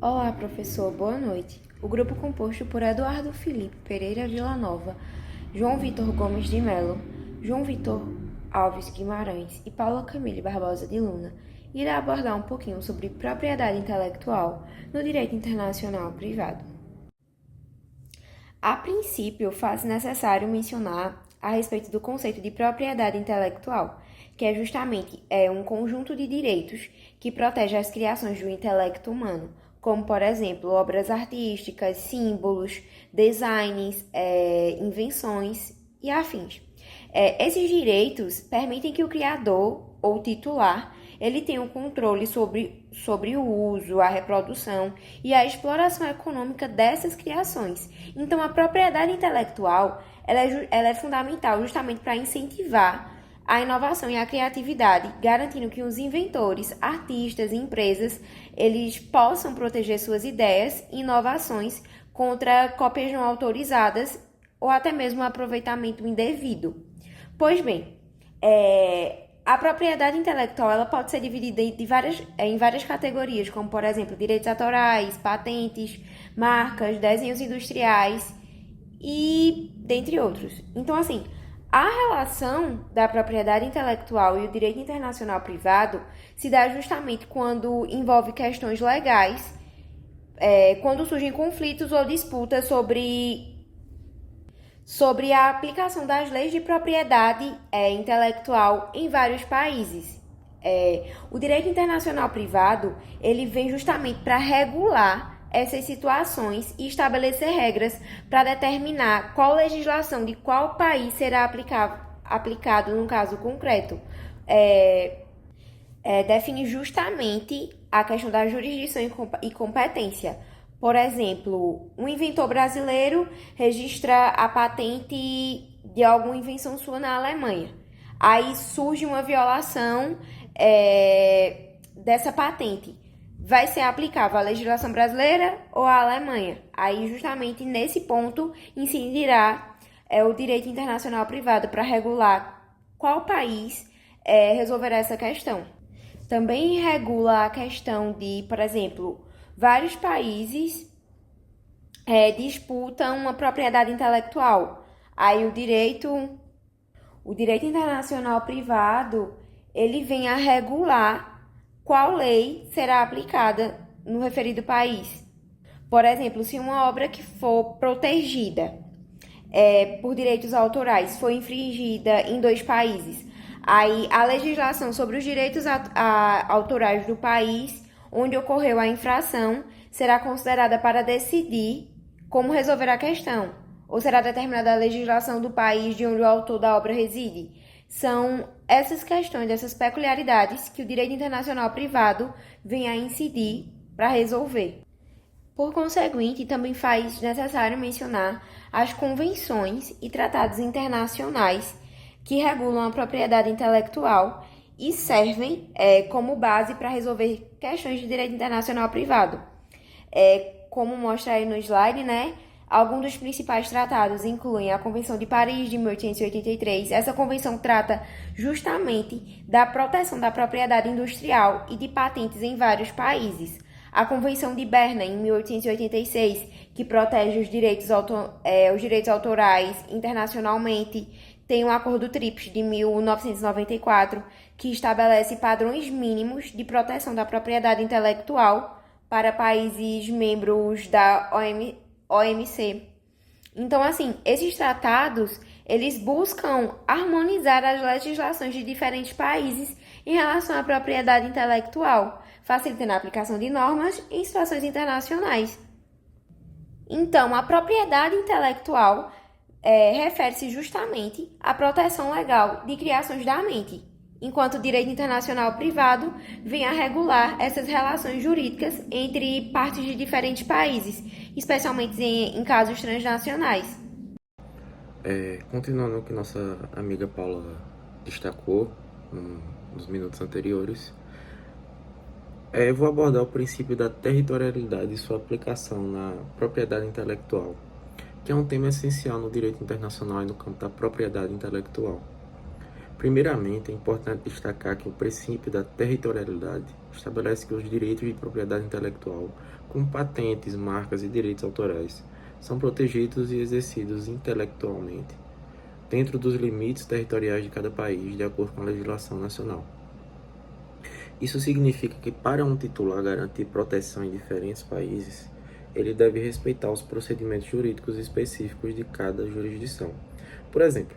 Olá, professor, boa noite. O grupo composto por Eduardo Felipe Pereira Villanova, João Vitor Gomes de Melo, João Vitor Alves Guimarães e Paula Camille Barbosa de Luna irá abordar um pouquinho sobre propriedade intelectual no direito internacional privado. A princípio, faz necessário mencionar a respeito do conceito de propriedade intelectual, que é justamente um conjunto de direitos que protege as criações do intelecto humano, como, por exemplo, obras artísticas, símbolos, designs, invenções e afins. Esses direitos permitem que o criador ou titular ele tem um controle sobre o uso, a reprodução e a exploração econômica dessas criações. Então, a propriedade intelectual ela é fundamental justamente para incentivar a inovação e a criatividade, garantindo que os inventores, artistas e empresas eles possam proteger suas ideias e inovações contra cópias não autorizadas ou até mesmo aproveitamento indevido. Pois bem, a propriedade intelectual ela pode ser dividida em várias categorias, como, por exemplo, direitos autorais, patentes, marcas, desenhos industriais e dentre outros. Então, assim, a relação da propriedade intelectual e o direito internacional privado se dá justamente quando envolve questões legais, quando surgem conflitos ou disputas sobre a aplicação das leis de propriedade intelectual em vários países. O direito internacional privado ele vem justamente para regular essas situações e estabelecer regras para determinar qual legislação de qual país será aplicado no caso concreto. Define justamente a questão da jurisdição e competência. Por exemplo, um inventor brasileiro registra a patente de alguma invenção sua na Alemanha. Aí surge uma violação dessa patente. Vai ser aplicável a legislação brasileira ou a Alemanha? Aí, justamente nesse ponto, incidirá o direito internacional privado para regular qual país resolverá essa questão. Também regula a questão de, por exemplo, vários países disputam uma propriedade intelectual. Aí o direito internacional privado, ele vem a regular qual lei será aplicada no referido país. Por exemplo, se uma obra que for protegida por direitos autorais for infringida em dois países, aí a legislação sobre os direitos autorais do país onde ocorreu a infração será considerada para decidir como resolver a questão, ou será determinada a legislação do país de onde o autor da obra reside. São essas questões, essas peculiaridades que o direito internacional privado vem a incidir para resolver. Por conseguinte, também faz necessário mencionar as convenções e tratados internacionais que regulam a propriedade intelectual e servem como base para resolver questões de direito internacional privado. Como mostra aí no slide, né? Alguns dos principais tratados incluem a Convenção de Paris de 1883. Essa convenção trata justamente da proteção da propriedade industrial e de patentes em vários países. A Convenção de Berna, em 1886, que protege os direitos autorais internacionalmente. Tem o Acordo TRIPS, de 1994, que estabelece padrões mínimos de proteção da propriedade intelectual para países membros da OMC. Então, assim, esses tratados, eles buscam harmonizar as legislações de diferentes países em relação à propriedade intelectual, facilitando a aplicação de normas em situações internacionais. Então, a propriedade intelectual refere-se justamente à proteção legal de criações da mente, enquanto o direito internacional privado vem a regular essas relações jurídicas entre partes de diferentes países, especialmente em casos transnacionais. Continuando o que nossa amiga Paula destacou nos minutos anteriores, eu vou abordar o princípio da territorialidade e sua aplicação na propriedade intelectual, que é um tema essencial no direito internacional e no campo da propriedade intelectual. Primeiramente, é importante destacar que o princípio da territorialidade estabelece que os direitos de propriedade intelectual, como patentes, marcas e direitos autorais, são protegidos e exercidos intelectualmente, dentro dos limites territoriais de cada país, de acordo com a legislação nacional. Isso significa que, para um titular garantir proteção em diferentes países, ele deve respeitar os procedimentos jurídicos específicos de cada jurisdição. Por exemplo,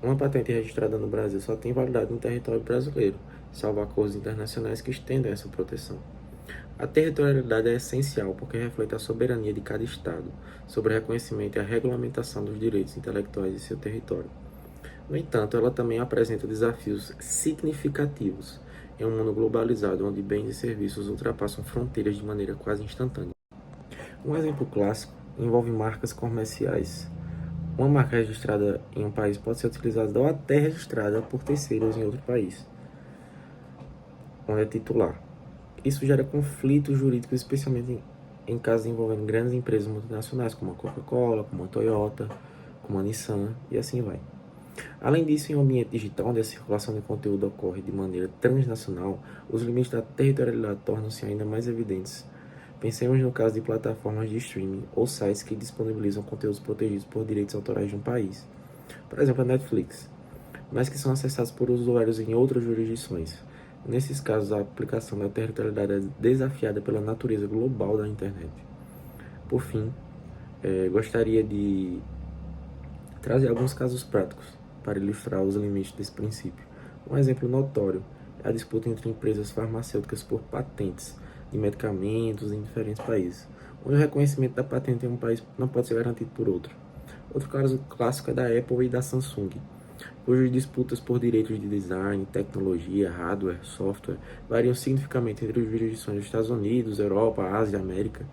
uma patente registrada no Brasil só tem validade em território brasileiro, salvo acordos internacionais que estendem essa proteção. A territorialidade é essencial porque reflete a soberania de cada Estado sobre o reconhecimento e a regulamentação dos direitos intelectuais de seu território. No entanto, ela também apresenta desafios significativos em um mundo globalizado onde bens e serviços ultrapassam fronteiras de maneira quase instantânea. Um exemplo clássico envolve marcas comerciais. Uma marca registrada em um país pode ser utilizada ou até registrada por terceiros em outro país, onde é titular. Isso gera conflitos jurídicos, especialmente em casos envolvendo grandes empresas multinacionais, como a Coca-Cola, como a Toyota, como a Nissan, e assim vai. Além disso, em um ambiente digital, onde a circulação de conteúdo ocorre de maneira transnacional, os limites da territorialidade tornam-se ainda mais evidentes. Pensemos no caso de plataformas de streaming ou sites que disponibilizam conteúdos protegidos por direitos autorais de um país, por exemplo, a Netflix, mas que são acessados por usuários em outras jurisdições. Nesses casos, a aplicação da territorialidade é desafiada pela natureza global da internet. Por fim, gostaria de trazer alguns casos práticos para ilustrar os limites desse princípio. Um exemplo notório é a disputa entre empresas farmacêuticas por patentes de medicamentos em diferentes países, onde o reconhecimento da patente em um país não pode ser garantido por outro. Outro caso clássico é da Apple e da Samsung, cujas disputas por direitos de design, tecnologia, hardware, software variam significativamente entre as jurisdições dos Estados Unidos, Europa, Ásia e América,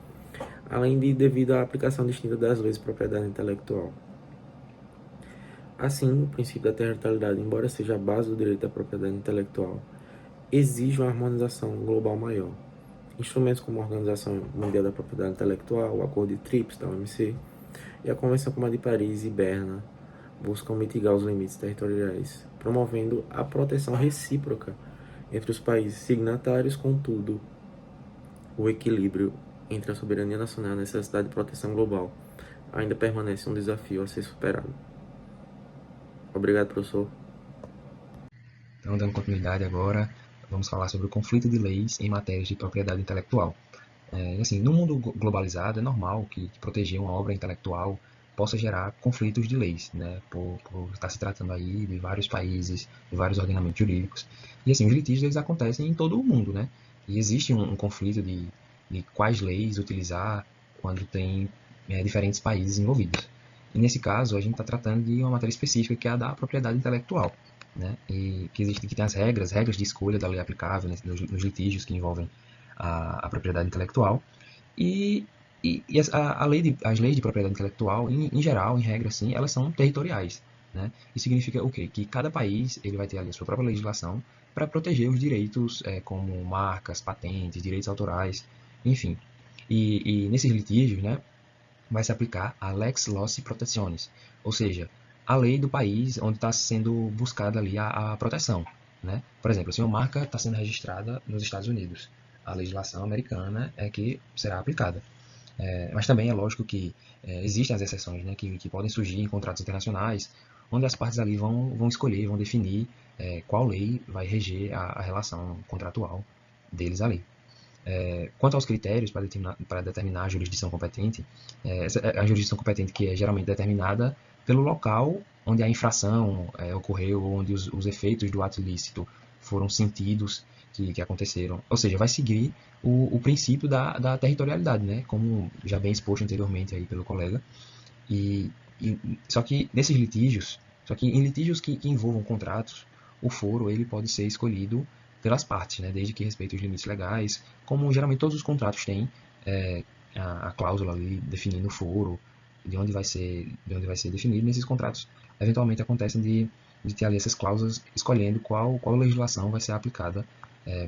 além de devido à aplicação distinta das leis de propriedade intelectual. Assim, o princípio da territorialidade, embora seja a base do direito da propriedade intelectual, exige uma harmonização global maior. Instrumentos como a Organização Mundial da Propriedade Intelectual, o Acordo de TRIPS da OMC e a Convenção como a de Paris e Berna buscam mitigar os limites territoriais, promovendo a proteção recíproca entre os países signatários. Contudo, o equilíbrio entre a soberania nacional e a necessidade de proteção global ainda permanece um desafio a ser superado. Obrigado, professor. Então, dando continuidade agora, vamos falar sobre o conflito de leis em matérias de propriedade intelectual. Assim, no mundo globalizado, é normal que proteger uma obra intelectual possa gerar conflitos de leis, né, por estar se tratando aí de vários países, de vários ordenamentos jurídicos. E assim, os litígios eles acontecem em todo o mundo, né? E existe um conflito de quais leis utilizar quando tem diferentes países envolvidos. E nesse caso, a gente está tratando de uma matéria específica que é a da propriedade intelectual, né? E que tem as regras de escolha da lei aplicável, né, nos litígios que envolvem a propriedade intelectual. As leis de propriedade intelectual, em geral, em regra, sim, elas são territoriais, né? Isso significa o quê? Que cada país ele vai ter ali a sua própria legislação para proteger os direitos como marcas, patentes, direitos autorais, enfim. E nesses litígios, né, vai se aplicar a lex loci protectionis, ou seja, a lei do país onde está sendo buscada ali a proteção, né? Por exemplo, se uma marca está sendo registrada nos Estados Unidos, a legislação americana é que será aplicada. Mas também é lógico que existem as exceções, né, que podem surgir em contratos internacionais, onde as partes ali vão escolher, vão definir qual lei vai reger a relação contratual deles ali. Quanto aos critérios para determinar a jurisdição competente, a jurisdição competente que é geralmente determinada pelo local onde a infração ocorreu, onde os efeitos do ato ilícito foram sentidos, que aconteceram. Ou seja, vai seguir o princípio da territorialidade, né? Como já bem exposto anteriormente aí pelo colega. Só que nesses litígios, em litígios que envolvam contratos, o foro ele pode ser escolhido pelas partes, né? Desde que respeite os limites legais, como geralmente todos os contratos têm a cláusula ali definindo o foro, de onde vai ser definido. Nesses contratos, eventualmente acontecem de ter ali essas cláusulas escolhendo qual legislação vai ser aplicada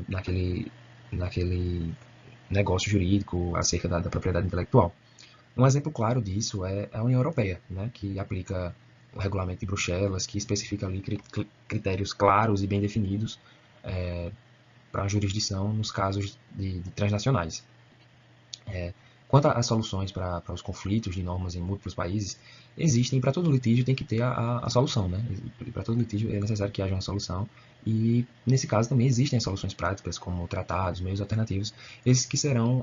naquele negócio jurídico acerca da propriedade intelectual. Um exemplo claro disso é a União Europeia, né, que aplica o regulamento de Bruxelas, que especifica ali critérios claros e bem definidos para a jurisdição nos casos de transnacionais. Quanto às soluções para os conflitos de normas em múltiplos países, existem, para todo litígio tem que ter a solução, né? Para todo litígio é necessário que haja uma solução, e nesse caso também existem as soluções práticas, como tratados, meios alternativos, esses que serão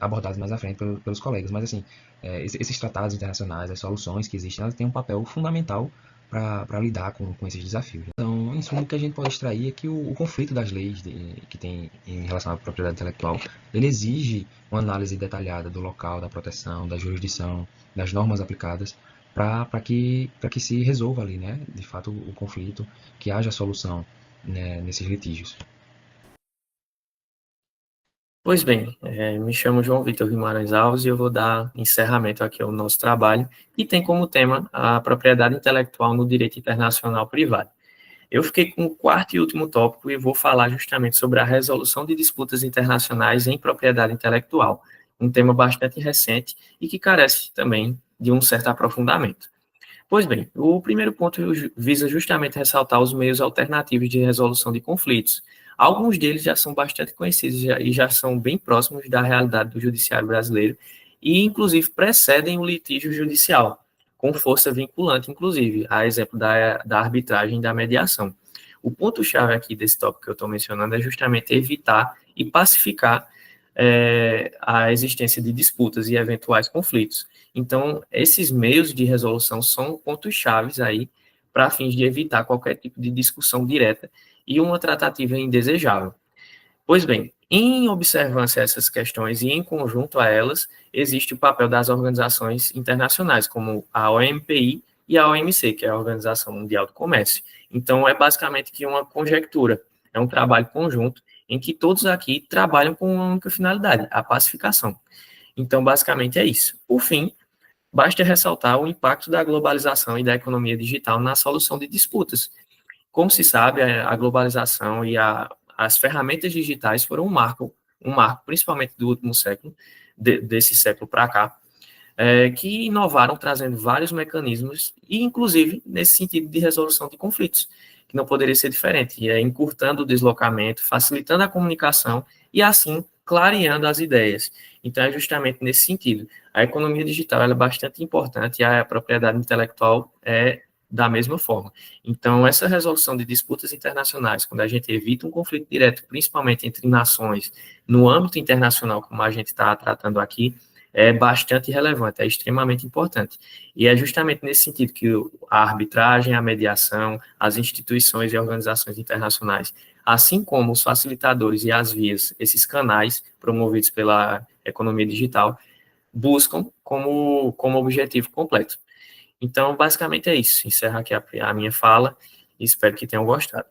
abordados mais à frente pelos colegas. Mas, assim, esses tratados internacionais, as soluções que existem, elas têm um papel fundamental para lidar com esses desafios. Então, em suma, o que a gente pode extrair é que o conflito das leis que tem em relação à propriedade intelectual, ele exige uma análise detalhada do local, da proteção, da jurisdição, das normas aplicadas, para que se resolva ali, né, de fato, o conflito, que haja solução, né, nesses litígios. Pois bem, me chamo João Vitor Guimarães Alves e eu vou dar encerramento aqui ao nosso trabalho, e tem como tema a propriedade intelectual no direito internacional privado. Eu fiquei com o quarto e último tópico e vou falar justamente sobre a resolução de disputas internacionais em propriedade intelectual, um tema bastante recente e que carece também de um certo aprofundamento. Pois bem, o primeiro ponto visa justamente ressaltar os meios alternativos de resolução de conflitos. Alguns deles já são bastante conhecidos e já são bem próximos da realidade do judiciário brasileiro e, inclusive, precedem o litígio judicial, com força vinculante, inclusive, a exemplo da arbitragem e da mediação. O ponto-chave aqui desse tópico que eu estou mencionando é justamente evitar e pacificar a existência de disputas e eventuais conflitos. Então, esses meios de resolução são pontos-chave aí para fins de evitar qualquer tipo de discussão direta e uma tratativa indesejável. Pois bem, em observância a essas questões e em conjunto a elas, existe o papel das organizações internacionais, como a OMPI e a OMC, que é a Organização Mundial do Comércio. Então, é basicamente que uma conjectura, é um trabalho conjunto em que todos aqui trabalham com uma única finalidade, a pacificação. Então, basicamente é isso. Por fim, basta ressaltar o impacto da globalização e da economia digital na solução de disputas. Como se sabe, a globalização e as ferramentas digitais foram um marco principalmente do último século, desse século para cá, que inovaram trazendo vários mecanismos, e inclusive nesse sentido de resolução de conflitos, que não poderia ser diferente, encurtando o deslocamento, facilitando a comunicação e assim clareando as ideias. Então é justamente nesse sentido. A economia digital é bastante importante e a propriedade intelectual é da mesma forma. Então, essa resolução de disputas internacionais, quando a gente evita um conflito direto, principalmente entre nações, no âmbito internacional, como a gente está tratando aqui, é bastante relevante, é extremamente importante. E é justamente nesse sentido que a arbitragem, a mediação, as instituições e organizações internacionais, assim como os facilitadores e as vias, esses canais promovidos pela economia digital, buscam como objetivo completo. Então, basicamente é isso. Encerro aqui a minha fala e espero que tenham gostado.